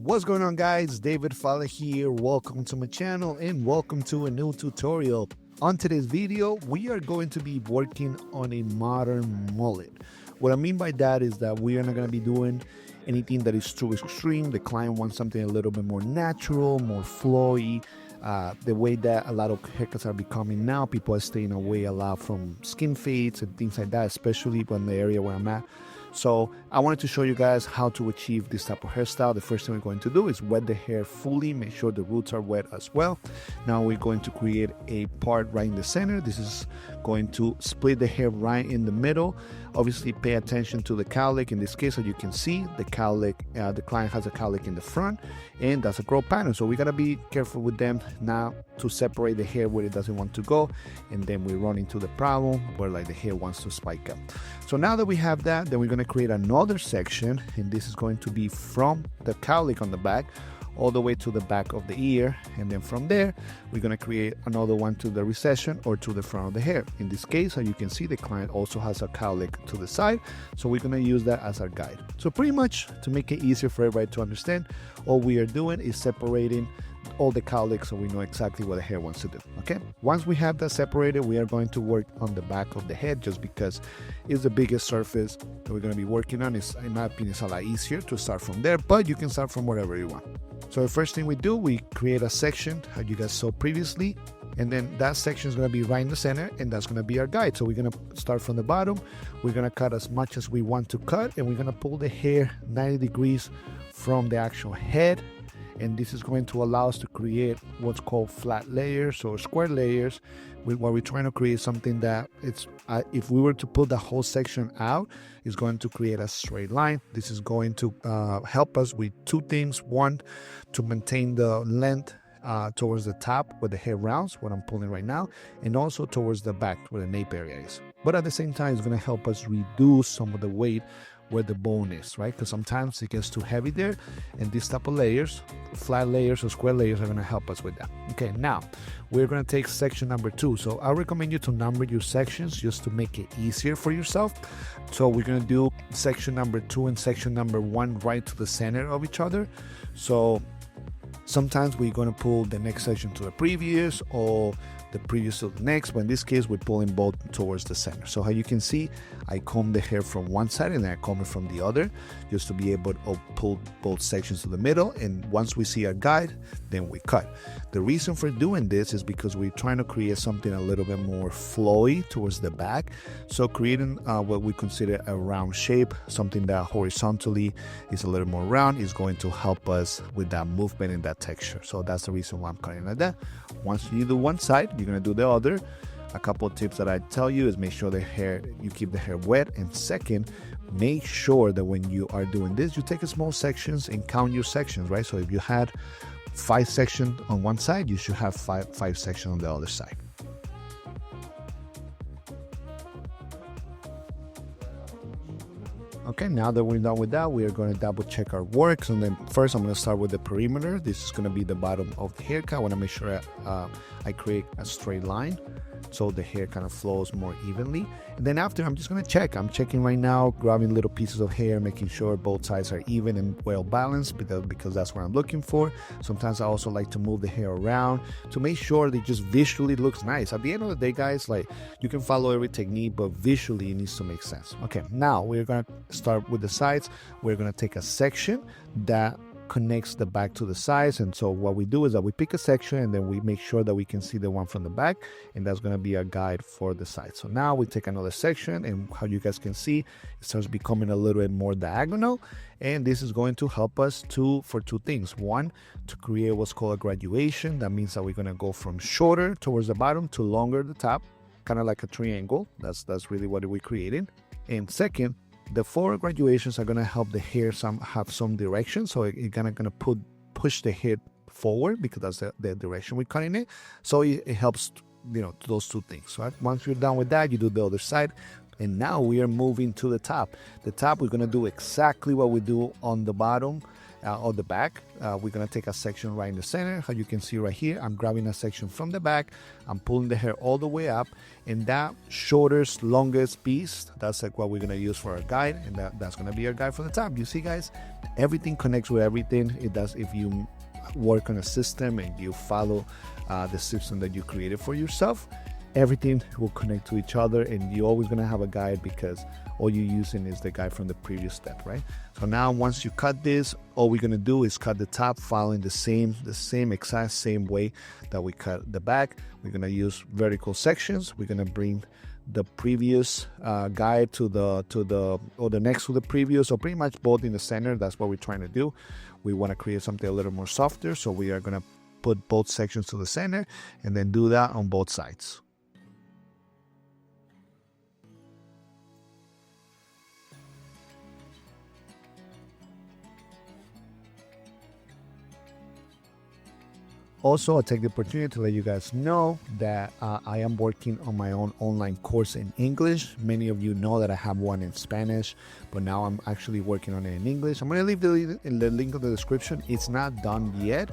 What's going on, guys? David Falla here. Welcome to my channel and welcome to a new tutorial. On today's video, we are going to be working on a modern mullet. What I mean by that is that we are not going to be doing anything that is too extreme. The client wants something a little bit more natural, more flowy. The way that a lot of haircuts are becoming now, people are staying away a lot from skin fades and things like that, especially in the area where I'm at. So I wanted to show you guys how to achieve this type of hairstyle. The first thing we're going to do is wet the hair fully, make sure the roots are wet as well. Now we're going to create a part right in the center. This is going to split the hair right in the middle. Obviously pay attention to the cowlick. In this case, as you can see, the cowlick, the client has a cowlick in the front, and that's a growth pattern. So we gotta be careful with them now to separate the hair where it doesn't want to go, and then we run into the problem where like the hair wants to spike up. So now that we have that, then we're gonna create another section, and this is going to be from the cowlick on the back all the way to the back of the ear, and then from there we're going to create another one to the recession or to the front of the hair. In this case, as you can see, the client also has a cowlick to the side, so we're going to use that as our guide. So pretty much to make it easier for everybody to understand, all we are doing is separating all the cowlicks so we know exactly what the hair wants to do. Okay, once we have that separated, we are going to work on the back of the head, just because it's the biggest surface that we're going to be working on. It's, in my opinion, it's a lot easier to start from there, but you can start from wherever you want. So the first thing we do, we create a section, as you guys saw previously, and then that section is going to be right in the center, and that's going to be our guide. So we're going to start from the bottom. We're going to cut as much as we want to cut, and we're going to pull the hair 90 degrees from the actual head. And this is going to allow us to create what's called flat layers or square layers, where we're trying to create something that it's if we were to pull the whole section out, it's going to create a straight line. This is going to help us with two things. One, to maintain the length towards the top where the hair rounds, what I'm pulling right now, and also towards the back where the nape area is. But at the same time, it's going to help us reduce some of the weight where the bone is, right? Because sometimes it gets too heavy there, and these type of layers, flat layers or square layers, are going to help us with that. Okay, now we're going to take section number 2. So I recommend you to number your sections just to make it easier for yourself. So we're going to do section number 2 and section number 1 right to the center of each other. So sometimes we're going to pull the next section to the previous, or the previous to the next, but in this case we're pulling both towards the center. So how you can see, I comb the hair from one side and then I comb it from the other, just to be able to pull both sections to the middle, and once we see our guide, then we cut. The reason for doing this is because we're trying to create something a little bit more flowy towards the back. So creating what we consider a round shape, something that horizontally is a little more round, is going to help us with that movement and that texture. So that's the reason why I'm cutting like that. Once you do one side, you're going to do the other. A couple of tips that I tell you is make sure you keep the hair wet, and second, make sure that when you are doing this, you take small sections and count your sections, right? So if you had 5 sections on one side, you should have five sections on the other side. Okay, now that we're done with that, we are going to double check our works, and then first I'm going to start with the perimeter. This is going to be the bottom of the haircut. I want to make sure I create a straight line so the hair kind of flows more evenly. And then after, I'm just going to check. I'm checking right now, grabbing little pieces of hair, making sure both sides are even and well balanced, because that's what I'm looking for. Sometimes I also like to move the hair around to make sure that it just visually looks nice. At the end of the day, guys, like, you can follow every technique, but visually it needs to make sense. Okay, now we're going to start with the sides. We're going to take a section that connects the back to the sides, and so what we do is that we pick a section and then we make sure that we can see the one from the back, and that's going to be a guide for the side. So now we take another section, and how you guys can see, it starts becoming a little bit more diagonal, and this is going to help us for two things. One, to create what's called a graduation. That means that we're going to go from shorter towards the bottom to longer at the top, kind of like a triangle. That's really what we're creating. And second, the 4 graduations are going to help the hair have some direction, so it's going to push the hair forward, because that's the direction we're cutting it. So it helps, those two things, right? Once you're done with that, you do the other side, and now we are moving to the top. The top, we're going to do exactly what we do on the bottom, on the back. We're gonna take a section right in the center. How you can see right here, I'm grabbing a section from the back, I'm pulling the hair all the way up, and that shortest, longest piece, that's like what we're gonna use for our guide, and that's gonna be our guide for the top. You see, guys, everything connects with everything. It does if you work on a system and you follow the system that you created for yourself. Everything will connect to each other, and you're always going to have a guide because all you're using is the guide from the previous step, right? So now once you cut this, all we're going to do is cut the top following the same exact same way that we cut the back. We're going to use vertical sections. We're going to bring the previous guide to the next to the previous, or pretty much both in the center. That's what we're trying to do. We want to create something a little more softer, so we are going to put both sections to the center and then do that on both sides. Also, I'll take the opportunity to let you guys know that I am working on my own online course in English. Many of you know that I have one in Spanish, but now I'm actually working on it in English. I'm going to leave the link in the description. It's not done yet,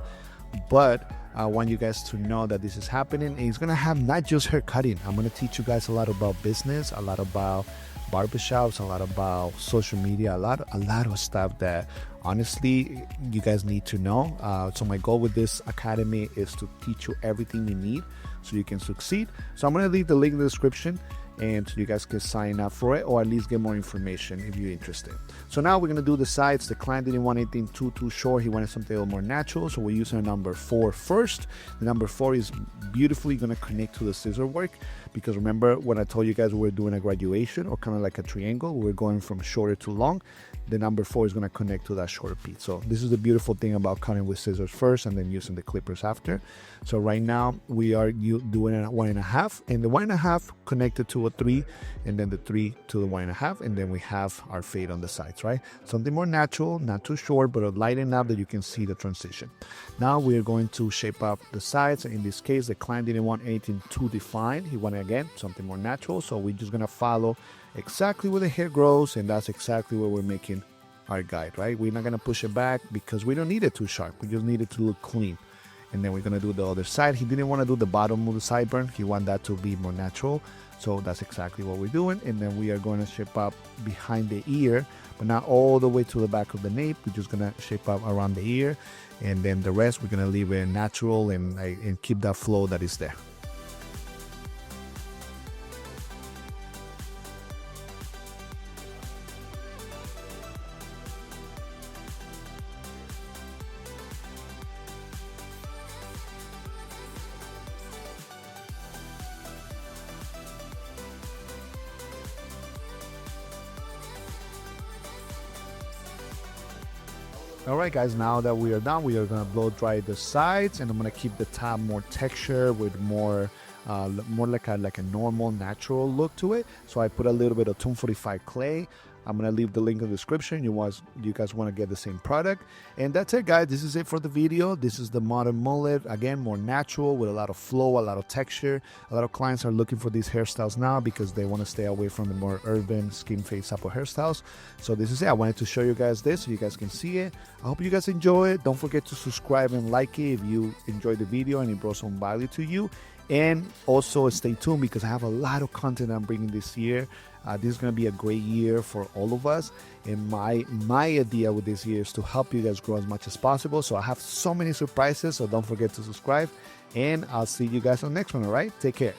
but I want you guys to know that this is happening. And it's going to have not just hair cutting. I'm going to teach you guys a lot about business, a lot about barbershops, a lot about social media, a lot of stuff that honestly you guys need to know. So my goal with this academy is to teach you everything you need so you can succeed. So I'm going to leave the link in the description, and you guys can sign up for it, or at least get more information if you're interested. So now we're going to do the sides. The client didn't want anything too short. He wanted something a little more natural, so we're using a number 4 first. The number 4 is beautifully going to connect to the scissor work, because remember when I told you guys we were doing a graduation, or kind of like a triangle, we're going from shorter to long. The number 4 is going to connect to that shorter piece. So this is the beautiful thing about cutting with scissors first and then using the clippers after. So right now we are doing a 1.5, and the 1.5 connected to a 3, and then the 3 to the 1.5, and then we have our fade on the sides, right? Something more natural, not too short, but light enough that you can see the transition. Now we are going to shape up the sides. In this case, the client didn't want anything too defined. He wanted, again, something more natural. So we're just going to follow exactly where the hair grows, and that's exactly where we're making our guide, right? We're not going to push it back because we don't need it too sharp. We just need it to look clean. And then we're going to do the other side. He didn't want to do the bottom of the sideburn. He wanted that to be more natural. So that's exactly what we're doing. And then we are going to shape up behind the ear, but not all the way to the back of the nape. We're just going to shape up around the ear. And then the rest, we're going to leave it natural and keep that flow that is there. All right, guys, now that we are done, we are going to blow dry the sides, and I'm going to keep the top more texture with more like a normal, natural look to it. So I put a little bit of 245 clay. I'm going to leave the link in the description. You guys want to get the same product. And that's it, guys. This is it for the video. This is the Modern Mullet. Again, more natural with a lot of flow, a lot of texture. A lot of clients are looking for these hairstyles now because they want to stay away from the more urban skin fade type of hairstyles. So this is it. I wanted to show you guys this so you guys can see it. I hope you guys enjoy it. Don't forget to subscribe and like it if you enjoyed the video and it brought some value to you. And also stay tuned because I have a lot of content I'm bringing this year. This is going to be a great year for all of us. And my idea with this year is to help you guys grow as much as possible. So I have so many surprises. So don't forget to subscribe. And I'll see you guys on the next one. All right. Take care.